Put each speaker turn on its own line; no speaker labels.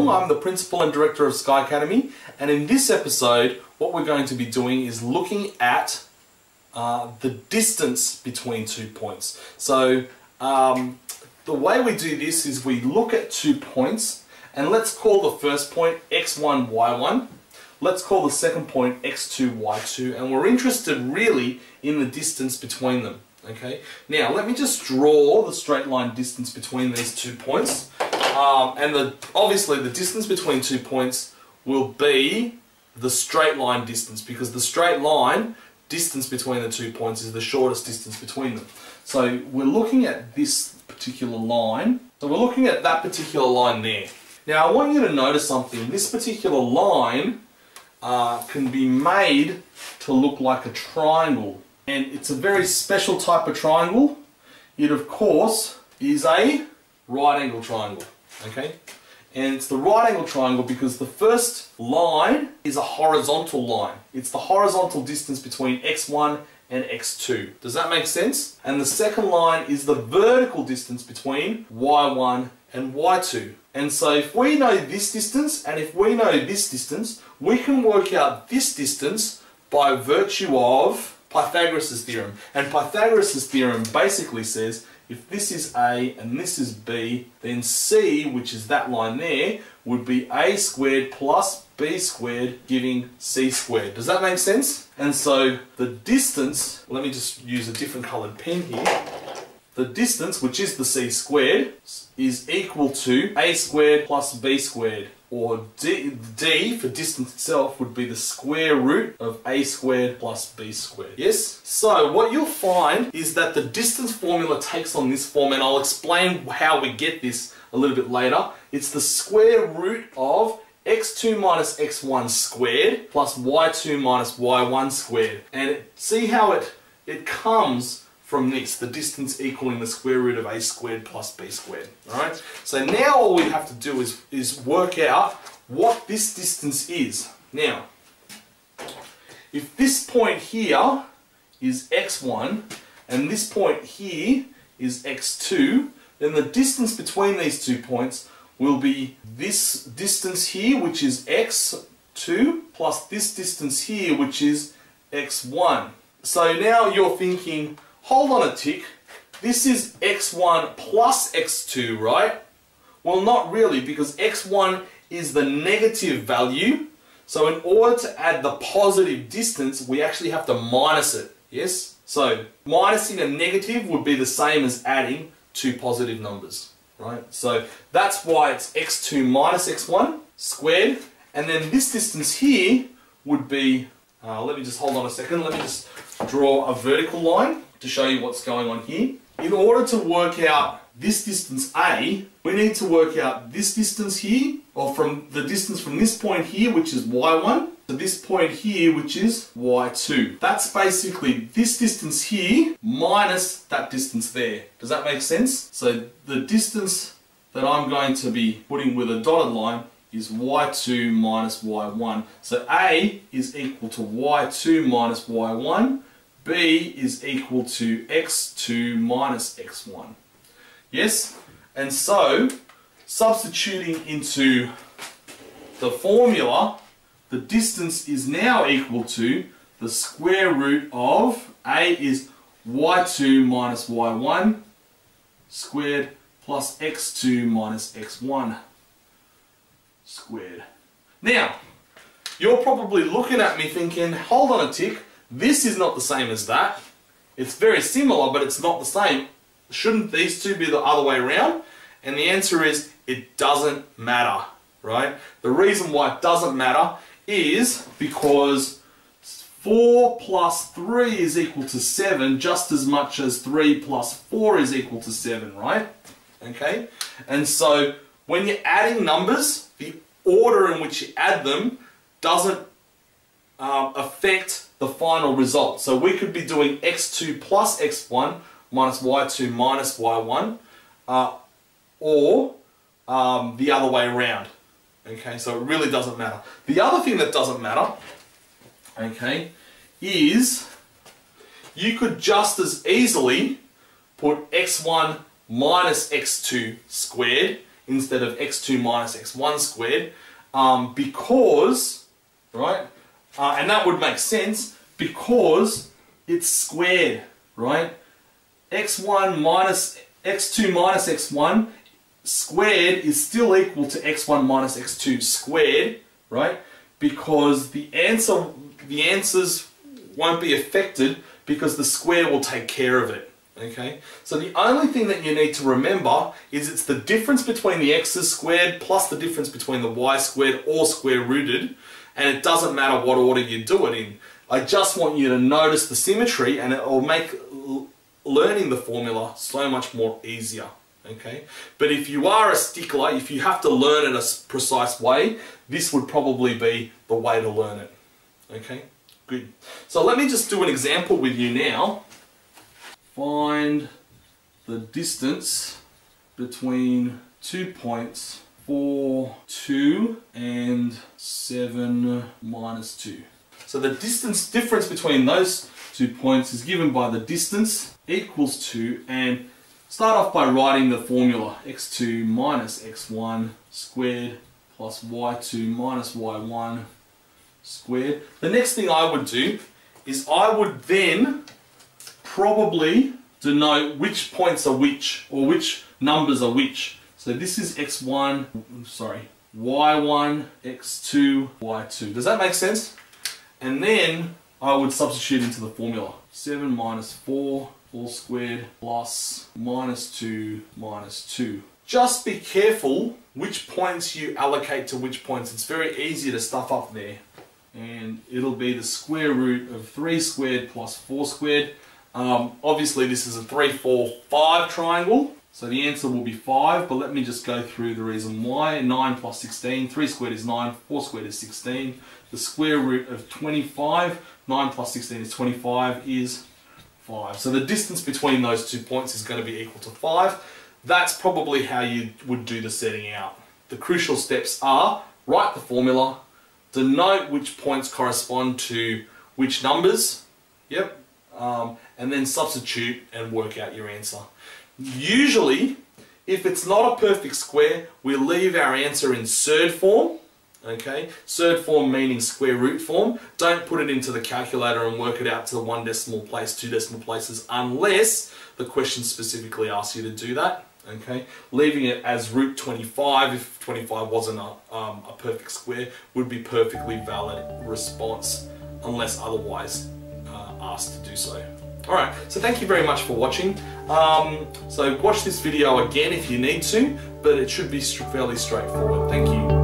I'm the Principal and Director of Sky Academy, and in this episode what we're going to be doing is looking at the distance between 2 points. So the way we do this is we look at 2 points, and let's call the first point x1, y1. Let's call the second point x2, y2, and we're interested really in the distance between them. Okay. Now let me just draw the straight line distance between these 2 points, and obviously the distance between 2 points will be the straight line distance, because the straight line distance between the 2 points is the shortest distance between them. So we're looking at this particular line. So we're looking at that particular line there. Now I want you to notice something. This particular line can be made to look like a triangle. And it's a very special type of triangle. It, of course, is a right angle triangle. Okay? And it's the right angle triangle because the first line is a horizontal line. It's the horizontal distance between x1 and x2. Does that make sense? And the second line is the vertical distance between y1 and y2. And so if we know this distance and if we know this distance, we can work out this distance by virtue of Pythagoras' theorem. And Pythagoras' theorem basically says if this is A and this is B, then C, which is that line there, would be A squared plus B squared giving C squared. Does that make sense? And so the distance, let me just use a different coloured pen here. The distance, which is the C squared, is equal to A squared plus B squared. Or D for distance itself would be the square root of A squared plus B squared. Yes? So what you'll find is that the distance formula takes on this form, and I'll explain how we get this a little bit later. It's the square root of x2 minus x1 squared plus y2 minus y1 squared. And see how it comes from this, the distance equaling the square root of a squared plus b squared. Alright? So now all we have to do is work out what this distance is. Now, if this point here is x1 and this point here is x2, then the distance between these 2 points will be this distance here, which is x2, plus this distance here, which is x1. So now you're thinking, hold on a tick, this is x1 plus x2, right? Well, not really, because x1 is the negative value. So in order to add the positive distance, we actually have to minus it, yes? So minusing a negative would be the same as adding 2 positive numbers, right? So that's why it's x2 minus x1 squared. And then this distance here would be, let me just hold on a second, let me just draw a vertical line to show you what's going on here. In order to work out this distance A, we need to work out this distance here, or from the distance from this point here, which is y1, to this point here, which is y2. That's basically this distance here minus that distance there. Does that make sense? So the distance that I'm going to be putting with a dotted line is y2 minus y1. So A is equal to y2 minus y1. B is equal to x2 minus x1. Yes? And so, substituting into the formula, the distance is now equal to the square root of A is y2 minus y1 squared plus x2 minus x1 squared. Now, you're probably looking at me thinking, hold on a tick, this is not the same as that. It's very similar, but it's not the same. Shouldn't these two be the other way around? And the answer is, it doesn't matter, right? The reason why it doesn't matter is because 4 plus 3 is equal to 7, just as much as 3 plus 4 is equal to 7, right? Okay? And so, when you're adding numbers, the order in which you add them doesn't affect the final result. So we could be doing x2 plus x1 minus y2 minus y1, or the other way around. Okay, so it really doesn't matter. The other thing that doesn't matter, okay, is you could just as easily put x1 minus x2 squared instead of x2 minus x1 squared because, right, and that would make sense because it's squared, right? x2 minus x1 squared is still equal to x1 minus x2 squared, right? Because the answers won't be affected because the square will take care of it, okay? So the only thing that you need to remember is it's the difference between the x's squared plus the difference between the y squared or square rooted, and it doesn't matter what order you do it in. I just want you to notice the symmetry, and it will make learning the formula so much more easier, okay? But if you are a stickler, if you have to learn it a precise way, this would probably be the way to learn it, okay? Good. So let me just do an example with you now. Find the distance between 2 points 4, 2 and 7 minus 2. So the difference between those 2 points is given by the distance equals 2, and start off by writing the formula x2 minus x1 squared plus y2 minus y1 squared. The next thing I would do is I would then probably denote which points are which, or which numbers are which. So this is y1, x2, y2. Does that make sense? And then I would substitute into the formula. 7 minus 4 all squared plus minus 2 minus 2. Just be careful which points you allocate to which points. It's very easy to stuff up there. And it'll be the square root of 3 squared plus 4 squared. Obviously this is a 3, 4, 5 triangle. So the answer will be 5, but let me just go through the reason why. 9 plus 16, 3 squared is 9, 4 squared is 16. The square root of 25, 9 plus 16 is 25, is 5. So the distance between those 2 points is going to be equal to 5. That's probably how you would do the setting out. The crucial steps are write the formula, denote which points correspond to which numbers, and then substitute and work out your answer. Usually, if it's not a perfect square, we leave our answer in surd form, okay? Surd form meaning square root form. Don't put it into the calculator and work it out to 1 decimal place, 2 decimal places, unless the question specifically asks you to do that, okay? Leaving it as root 25, if 25 wasn't a perfect square, would be perfectly valid response, unless otherwise asked to do so. Alright, so thank you very much for watching. So watch this video again if you need to, but it should be fairly straightforward. Thank you.